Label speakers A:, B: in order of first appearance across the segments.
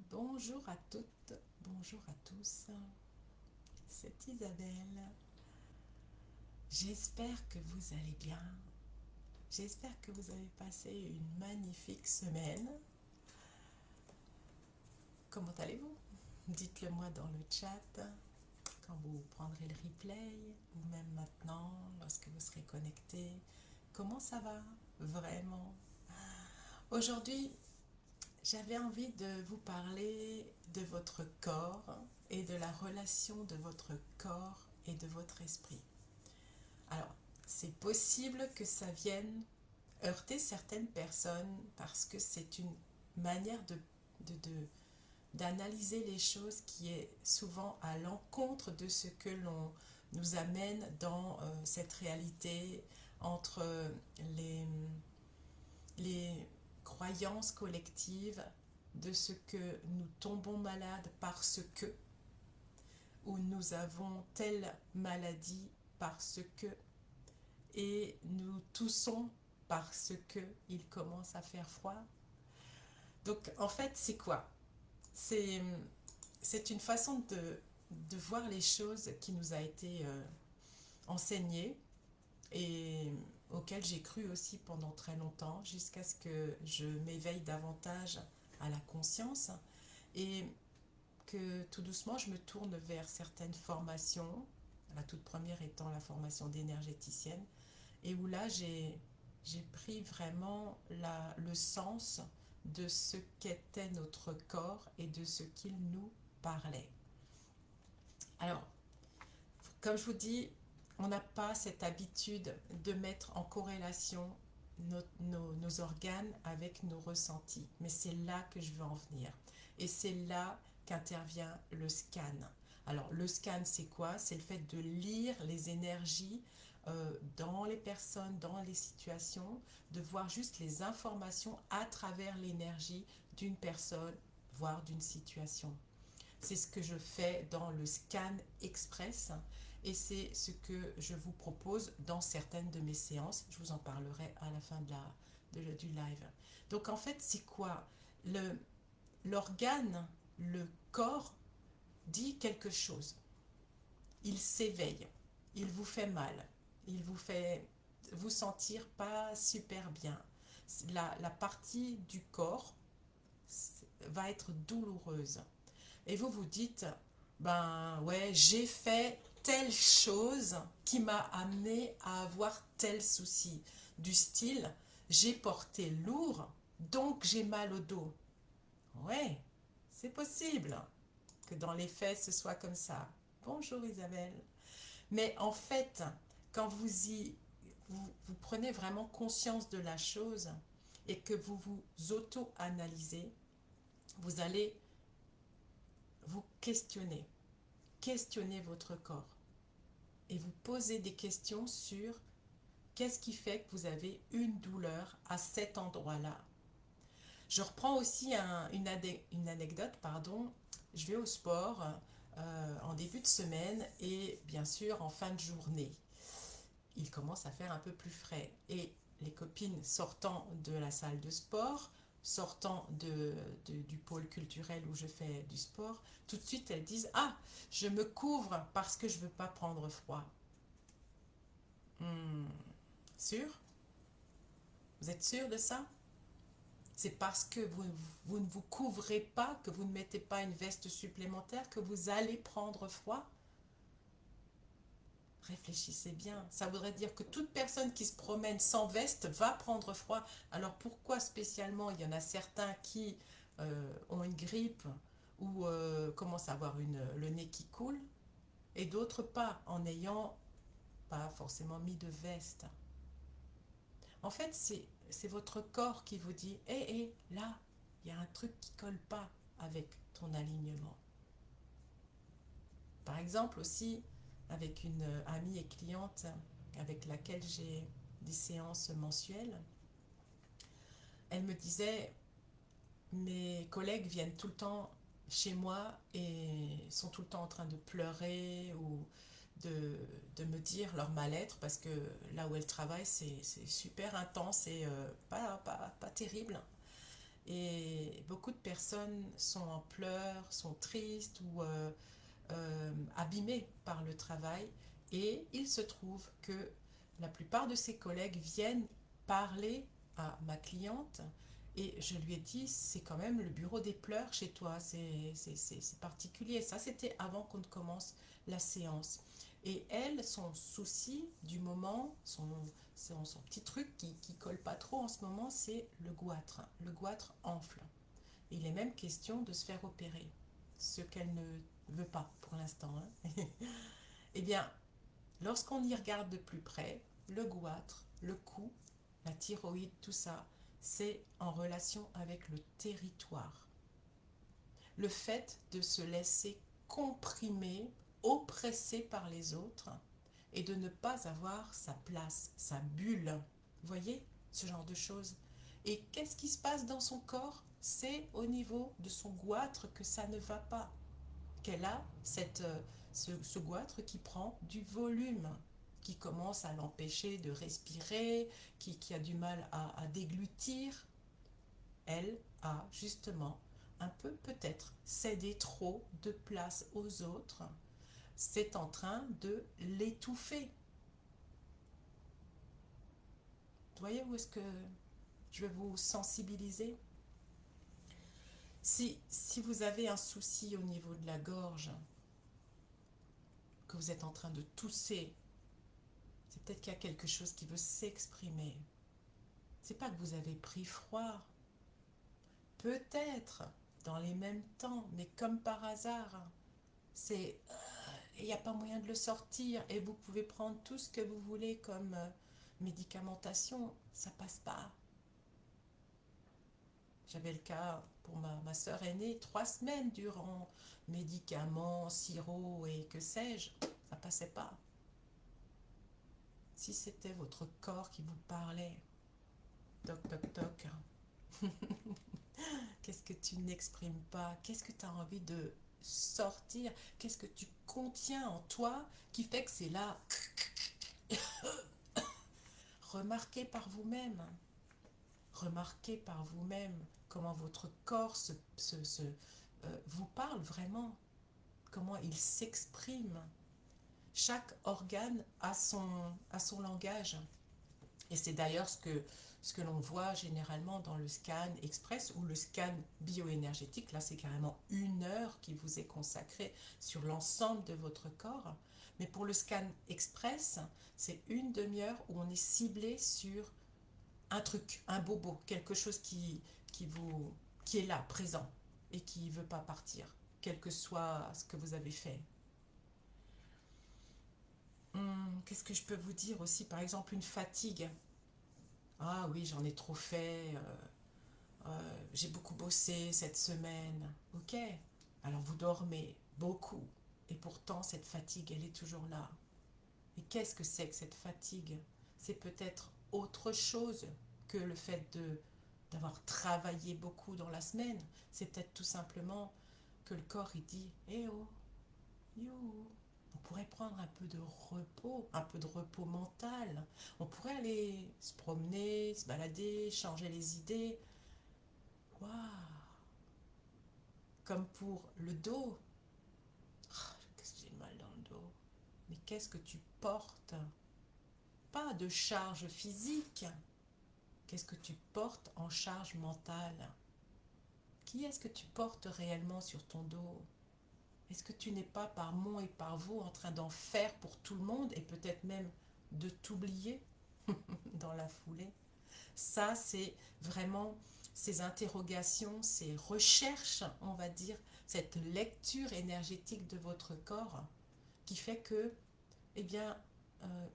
A: Bonjour à toutes, bonjour à tous, c'est Isabelle. J'espère que vous allez bien. J'espère que vous avez passé une magnifique semaine. Comment allez-vous? Dites-le moi dans le chat quand vous prendrez le replay ou même maintenant lorsque vous serez connecté. Comment ça va? Vraiment? Aujourd'hui, j'avais envie de vous parler de votre corps et de la relation de votre corps et de votre esprit. Alors, c'est possible que ça vienne heurter certaines personnes parce que c'est une manière d'analyser les choses qui est souvent à l'encontre de ce que l'on nous amène dans cette réalité entre les, les croyances collectives de ce que nous tombons malades parce que, ou nous avons telle maladie parce que, et nous toussons parce que il commence à faire froid. Donc en fait, c'est quoi? C'est c'est une façon de voir les choses qui nous a été enseignée et auquel j'ai cru aussi pendant très longtemps jusqu'à ce que je m'éveille davantage à la conscience et que tout doucement je me tourne vers certaines formations, la toute première étant la formation d'énergéticienne, et où là j'ai pris vraiment le sens de ce qu'était notre corps et de ce qu'il nous parlait. Alors, comme je vous dis, on n'a pas cette habitude de mettre en corrélation nos organes avec nos ressentis. Mais c'est là que je veux en venir. Et c'est là qu'intervient le scan. Alors, le scan, c'est quoi? C'est le fait de lire les énergies dans les personnes, dans les situations, de voir juste les informations à travers l'énergie d'une personne, voire d'une situation. C'est ce que je fais dans le scan express et c'est ce que je vous propose dans certaines de mes séances. Je vous en parlerai à la fin du live. Donc en fait, c'est quoi? L'organe, le corps dit quelque chose. Il s'éveille, il vous fait mal, il vous fait vous sentir pas super bien. La partie du corps va être douloureuse. Et vous vous dites, ben ouais, j'ai fait telle chose qui m'a amené à avoir tel souci. Du style, j'ai porté lourd, donc j'ai mal au dos. Ouais, c'est possible que dans les faits ce soit comme ça. Bonjour Isabelle. Mais en fait, quand vous prenez vraiment conscience de la chose et que vous vous auto-analysez, vous allez vous questionner votre corps et vous posez des questions sur qu'est-ce qui fait que vous avez une douleur à cet endroit-là. Je reprends aussi une anecdote, pardon. Je vais au sport en début de semaine et bien sûr en fin de journée. Il commence à faire un peu plus frais et les copines sortant de la salle de sport, sortant du pôle culturel où je fais du sport, tout de suite elles disent ah, je me couvre parce que je ne veux pas prendre froid. Hmm, sûr? Vous êtes sûr de ça? C'est parce que vous ne vous couvrez pas, que vous ne mettez pas une veste supplémentaire, que vous allez prendre froid? Réfléchissez bien. Ça voudrait dire que toute personne qui se promène sans veste va prendre froid. Alors pourquoi spécialement il y en a certains qui ont une grippe ou commencent à avoir le nez qui coule et d'autres pas en n'ayant pas forcément mis de veste? En fait, c'est votre corps qui vous dit hé, hé, là, il y a un truc qui colle pas avec ton alignement. Par exemple aussi, avec une amie et cliente avec laquelle j'ai des séances mensuelles, elle me disait, mes collègues viennent tout le temps chez moi et sont tout le temps en train de pleurer ou de me dire leur mal-être parce que là où elles travaillent, c'est super intense et pas terrible. Et beaucoup de personnes sont en pleurs, sont tristes ou abîmées par le travail. Et il se trouve que la plupart de ses collègues viennent parler à ma cliente et je lui ai dit, c'est quand même le bureau des pleurs chez toi, c'est particulier. Ça, c'était avant qu'on ne commence la séance. Et elle, son souci du moment, son petit truc qui colle pas trop en ce moment, c'est le goitre. Le goitre enfle. Et il est même question de se faire opérer, ce qu'elle ne veut pas pour l'instant. Hein. Eh bien, lorsqu'on y regarde de plus près, le goitre, le cou, la thyroïde, tout ça, c'est en relation avec le territoire. Le fait de se laisser comprimer, oppresser par les autres et de ne pas avoir sa place, sa bulle. Vous voyez ce genre de choses. Et qu'est-ce qui se passe dans son corps? C'est au niveau de son goitre que ça ne va pas. Qu'elle a ce goitre qui prend du volume, qui commence à l'empêcher de respirer, qui a du mal à déglutir. Elle a justement un peu peut-être cédé trop de place aux autres. C'est en train de l'étouffer. Vous voyez où est-ce que je vais vous sensibiliser? Si vous avez un souci au niveau de la gorge, que vous êtes en train de tousser, c'est peut-être qu'il y a quelque chose qui veut s'exprimer. C'est pas que vous avez pris froid. Peut-être dans les mêmes temps, mais comme par hasard. C'est il n'y a pas moyen de le sortir et vous pouvez prendre tout ce que vous voulez comme médicamentation, ça passe pas. J'avais le cas pour ma soeur aînée, 3 semaines durant médicaments, sirop et que sais-je, ça passait pas. Si c'était votre corps qui vous parlait, toc toc toc, qu'est-ce que tu n'exprimes pas? Qu'est-ce que tu as envie de sortir? Qu'est-ce que tu contiens en toi qui fait que c'est là? Remarquez par vous-même. Remarquez par vous-même comment votre corps vous parle vraiment, comment il s'exprime. Chaque organe a son langage. Et c'est d'ailleurs ce que l'on voit généralement dans le scan express ou le scan bioénergétique. Là, c'est carrément 1 heure qui vous est consacrée sur l'ensemble de votre corps. Mais pour le scan express, c'est 1 demi-heure où on est ciblé sur un truc, un bobo, quelque chose qui est là, présent, et qui ne veut pas partir, quel que soit ce que vous avez fait. Qu'est-ce que je peux vous dire aussi? Par exemple, une fatigue. Ah oui, j'en ai trop fait, j'ai beaucoup bossé cette semaine. Ok, alors vous dormez beaucoup, et pourtant cette fatigue, elle est toujours là. Et qu'est-ce que c'est que cette fatigue? C'est peut-être autre chose que le fait d'avoir travaillé beaucoup dans la semaine. C'est peut-être tout simplement que le corps il dit eh oh, yo, on pourrait prendre un peu de repos mental. On pourrait aller se promener, se balader, changer les idées. Waouh! Comme pour le dos. Qu'est-ce que j'ai mal dans le dos? Mais qu'est-ce que tu portes? Pas de charge physique. Qu'est-ce que tu portes en charge mentale? Qui est-ce que tu portes réellement sur ton dos? Est-ce que tu n'es pas par moi et par vous en train d'en faire pour tout le monde et peut-être même de t'oublier dans la foulée? Ça, c'est vraiment ces interrogations, ces recherches, on va dire, cette lecture énergétique de votre corps qui fait que, eh bien,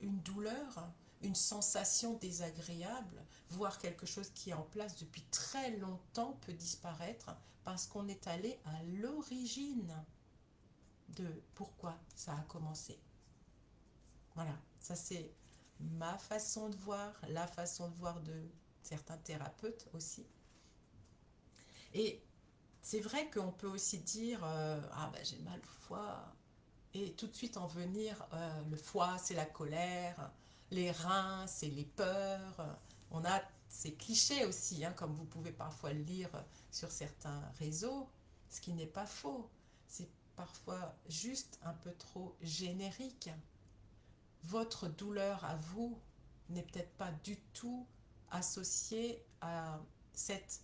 A: une douleur, une sensation désagréable, voire quelque chose qui est en place depuis très longtemps peut disparaître parce qu'on est allé à l'origine de pourquoi ça a commencé. Voilà, ça c'est ma façon de voir, la façon de voir de certains thérapeutes aussi. Et c'est vrai qu'on peut aussi dire ah ben j'ai mal au foie et tout de suite en venir le foie c'est la colère, les reins c'est les peurs. On a c'est cliché aussi, hein, comme vous pouvez parfois le lire sur certains réseaux, ce qui n'est pas faux. C'est parfois juste un peu trop générique. Votre douleur à vous n'est peut-être pas du tout associée à cette,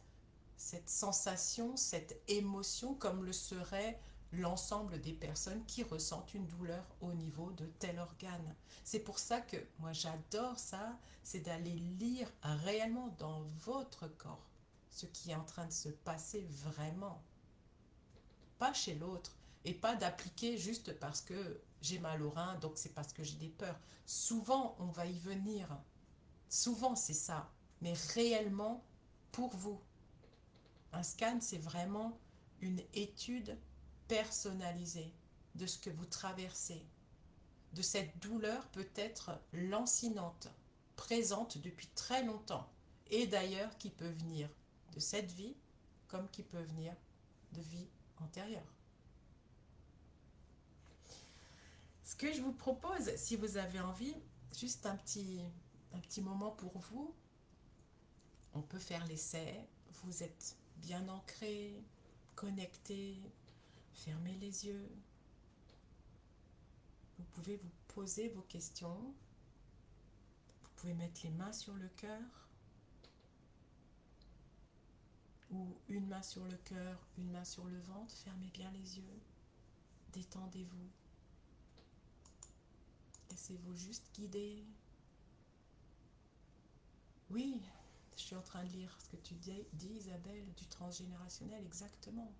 A: cette sensation, cette émotion, comme le serait l'ensemble des personnes qui ressentent une douleur au niveau de tel organe. C'est pour ça que moi j'adore ça, c'est d'aller lire réellement dans votre corps ce qui est en train de se passer vraiment, pas chez l'autre, et pas d'appliquer juste parce que j'ai mal au rein, donc c'est parce que j'ai des peurs. Souvent on va y venir, souvent c'est ça, mais réellement pour vous. Un scan, c'est vraiment une étude personnalisée de ce que vous traversez, de cette douleur peut-être lancinante, présente depuis très longtemps, et d'ailleurs qui peut venir de cette vie comme qui peut venir de vie antérieure. Ce que je vous propose, si vous avez envie, juste un petit moment pour vous, on peut faire l'essai, vous êtes bien ancré, connecté, fermez les yeux. Vous pouvez vous poser vos questions. Vous pouvez mettre les mains sur le cœur ou une main sur le cœur, une main sur le ventre. Fermez bien les yeux. Détendez-vous. Laissez-vous juste guider. Oui, je suis en train de lire ce que tu dis, Isabelle, du transgénérationnel, exactement.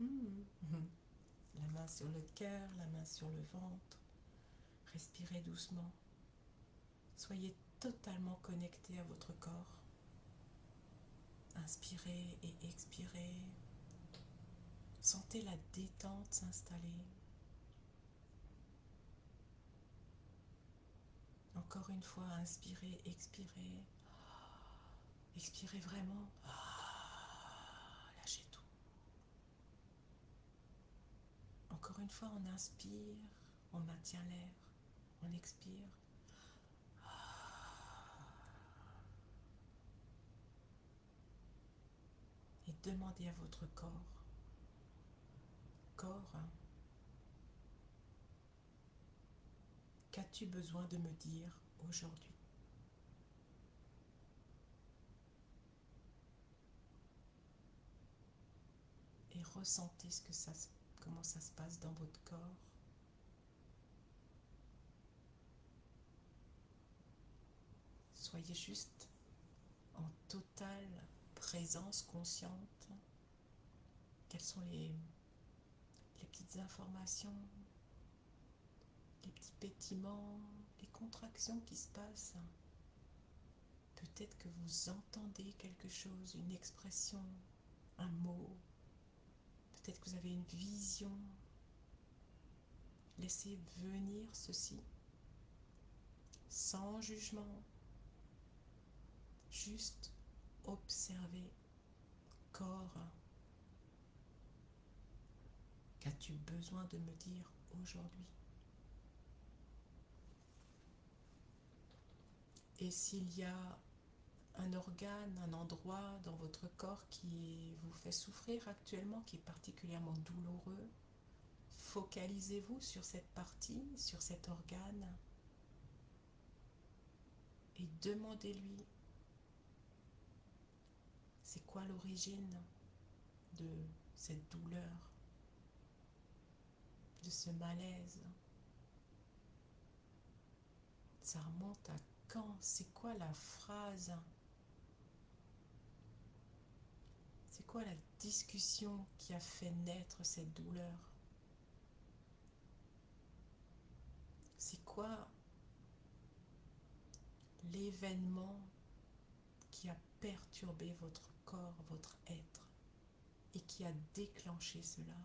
A: La main sur le cœur, la main sur le ventre. Respirez doucement. Soyez totalement connecté à votre corps. Inspirez et expirez. Sentez la détente s'installer. Encore une fois, inspirez, expirez. Expirez vraiment. Lâchez tout. Encore une fois, on inspire, on maintient l'air, on expire. Et demandez à votre corps, qu'as-tu besoin de me dire aujourd'hui? Et ressentez comment ça se passe dans votre corps. Soyez juste en totale présence consciente. Quelles sont les petites informations, les petits pétillements, les contractions qui se passent? Peut-être que vous entendez quelque chose, une expression, un mot. Peut-être que vous avez une vision. Laissez venir ceci, sans jugement. Juste observer. Corps, qu'as-tu besoin de me dire aujourd'hui? Et s'il y a un organe, un endroit dans votre corps qui vous fait souffrir actuellement, qui est particulièrement douloureux, focalisez-vous sur cette partie, sur cet organe, et demandez-lui, c'est quoi l'origine de cette douleur, de ce malaise? Ça remonte à quand? C'est quoi la phrase? C'est quoi la discussion qui a fait naître cette douleur? C'est quoi l'événement qui a perturbé votre corps, votre être, et qui a déclenché cela?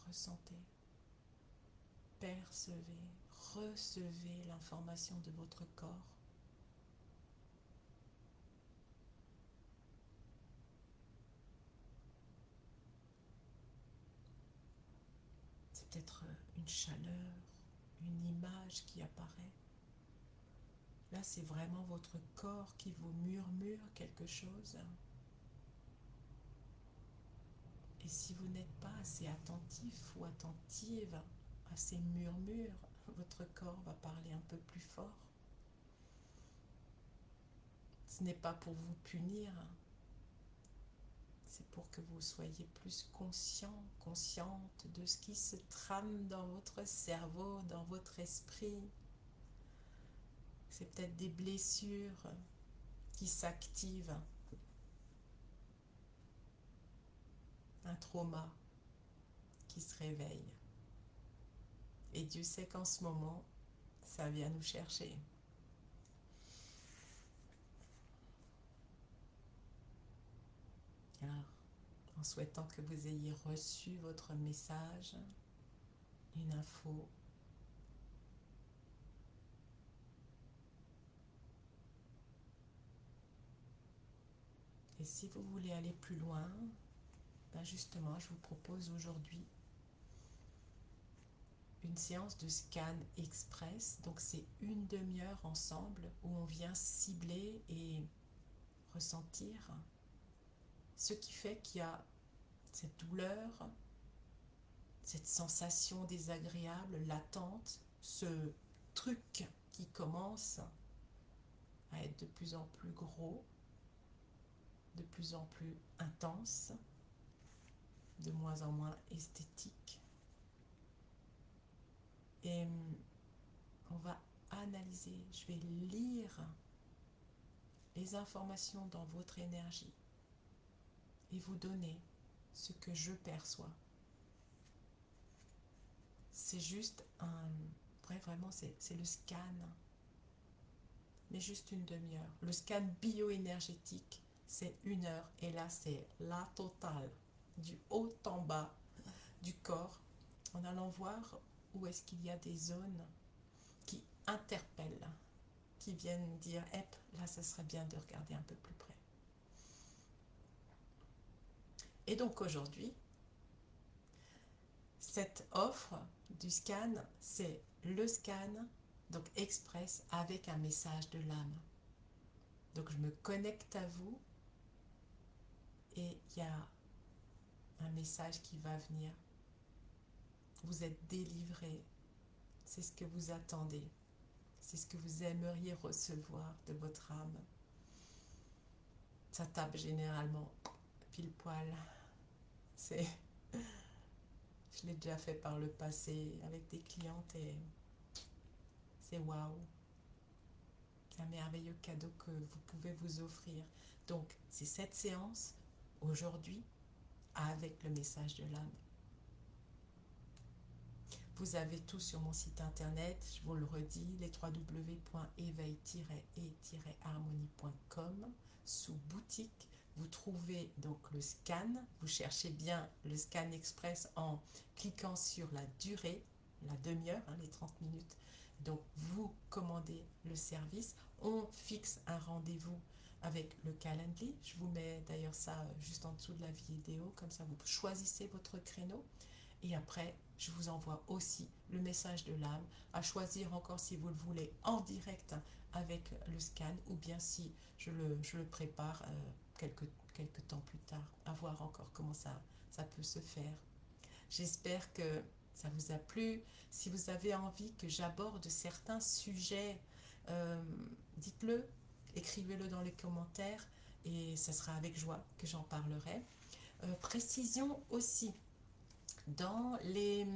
A: Ressentez, percevez, recevez l'information de votre corps. C'est peut-être une chaleur, une image qui apparaît. Là, c'est vraiment votre corps qui vous murmure quelque chose. Et si vous n'êtes pas assez attentif ou attentive à ces murmures, votre corps va parler un peu plus fort. Ce n'est pas pour vous punir, c'est pour que vous soyez plus conscient, consciente de ce qui se trame dans votre cerveau, dans votre esprit. C'est peut-être des blessures qui s'activent, un trauma qui se réveille. Et Dieu sait qu'en ce moment, ça vient nous chercher. Alors, en souhaitant que vous ayez reçu votre message, une info, et si vous voulez aller plus loin, ben justement, je vous propose aujourd'hui une séance de scan express. Donc c'est une demi-heure ensemble où on vient cibler et ressentir ce qui fait qu'il y a cette douleur, cette sensation désagréable, latente, ce truc qui commence à être de plus en plus gros, de plus en plus intense, de moins en moins esthétique. Et on va analyser, je vais lire les informations dans votre énergie et vous donner ce que je perçois. C'est juste vraiment c'est le scan, mais juste une demi-heure. Le scan bioénergétique, c'est 1 heure, et là c'est la totale, du haut en bas du corps, en allant voir où est-ce qu'il y a des zones qui interpellent, qui viennent dire « Hep, là, ça serait bien de regarder un peu plus près ». Et donc aujourd'hui, cette offre du scan, c'est le scan, donc express, avec un message de l'âme. Donc je me connecte à vous et il y a un message qui va venir. Vous êtes délivré, c'est ce que vous attendez, c'est ce que vous aimeriez recevoir de votre âme. Ça tape généralement pile poil. Je l'ai déjà fait par le passé avec des clientes et c'est waouh. C'est un merveilleux cadeau que vous pouvez vous offrir. Donc, c'est cette séance aujourd'hui avec le message de l'âme. Vous avez tout sur mon site internet, je vous le redis, les www.éveil-et-harmonie.com. Sous boutique, vous trouvez donc le scan. Vous cherchez bien le scan express en cliquant sur la durée, la demi-heure, les 30 minutes. Donc vous commandez le service, on fixe un rendez-vous avec le Calendly. Je vous mets d'ailleurs ça juste en dessous de la vidéo, comme ça vous choisissez votre créneau. Et après, je vous envoie aussi le message de l'âme, à choisir encore si vous le voulez en direct avec le scan, ou bien si je le prépare quelques temps plus tard, à voir encore comment ça peut se faire. J'espère que ça vous a plu. Si vous avez envie que j'aborde certains sujets, dites-le, écrivez-le dans les commentaires et ça sera avec joie que j'en parlerai. Précision aussi, dans les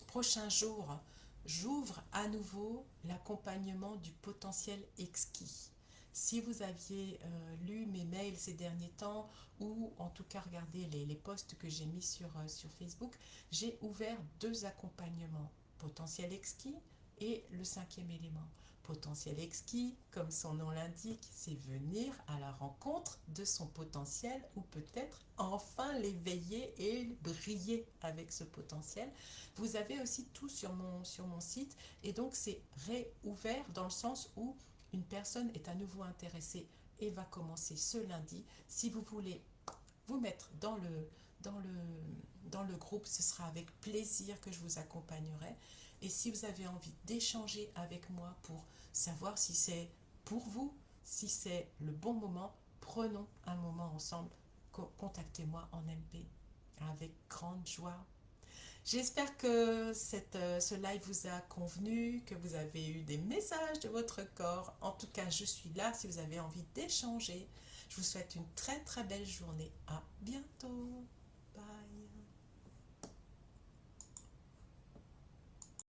A: prochains jours, j'ouvre à nouveau l'accompagnement du potentiel exquis. Si vous aviez lu mes mails ces derniers temps, ou en tout cas regardé les posts que j'ai mis sur Facebook, j'ai ouvert 2 accompagnements, potentiel exquis et le 5e élément. Potentiel exquis, comme son nom l'indique, c'est venir à la rencontre de son potentiel, ou peut-être enfin l'éveiller et briller avec ce potentiel. Vous avez aussi tout sur mon site, et donc c'est réouvert dans le sens où une personne est à nouveau intéressée et va commencer ce lundi. Si vous voulez vous mettre dans le groupe, ce sera avec plaisir que je vous accompagnerai. Et si vous avez envie d'échanger avec moi pour savoir si c'est pour vous, si c'est le bon moment, prenons un moment ensemble. Contactez-moi en MP avec grande joie. J'espère que ce live vous a convenu, que vous avez eu des messages de votre corps. En tout cas, je suis là si vous avez envie d'échanger. Je vous souhaite une très très belle journée. À bientôt. Bye.